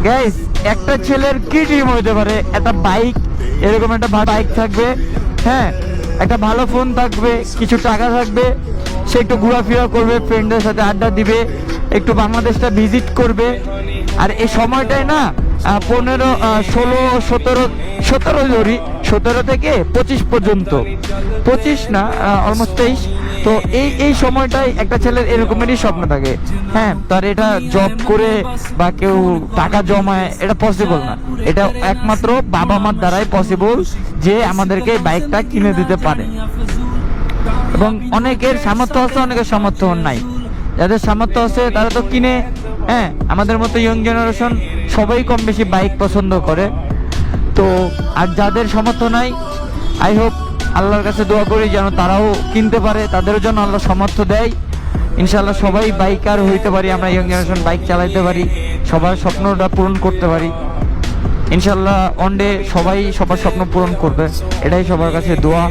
Guys, একটা ছেলের কি ড্রিম হইতে পারে? একটা বাইক, এরকম একটা বাইক থাকবে, হ্যাঁ, একটা ভালো ফোন থাকবে, কিছু টাকা থাকবে, সে একটু ঘোরাফেরা করবে, ফ্রেন্ডদের সাথে আড্ডা দিবে, একটু বাংলাদেশটা ভিজিট করবে। আর এই সময়টাই না 15, 16, 17 ধরি, 17 থেকে 25 পর্যন্ত, 25 না, অলমোস্ট 23। তো এই সময়টাই একটা ছেলের এরকমেরই স্বপ্ন থাকে। হ্যাঁ, তার এটা জব করে বা কেউ টাকা জমায় এটা পসিবল না। এটা একমাত্র বাবা মার দ্বারাই পসিবল যে আমাদেরকে বাইকটা কিনে দিতে পারে। এবং অনেকের সামর্থ্য আছে, অনেকের সামর্থ্য নাই। যাদের সামর্থ্য আছে তারা তো কিনে, হ্যাঁ, আমাদের মতো ইয়ং জেনারেশন সবাই কম বেশি বাইক পছন্দ করে। তো আর যাদের সামর্থ্য নাই, আই হোপ, আল্লাহর কাছে দোয়া করি যেন তারাও কিনতে পারে, তাদেরও যেন আল্লাহ সামর্থ্য দেয়। ইনশাআল্লাহ সবাই বাইকার হইতে পারি, আমরা ইয়ং জেনারেশন বাইক চালাইতে পারি, সবার স্বপ্নটা পূরণ করতে পারি। ইনশাআল্লাহ ওয়ান ডে সবাই সবার স্বপ্ন পূরণ করবে, এটাই সবার কাছে দোয়া।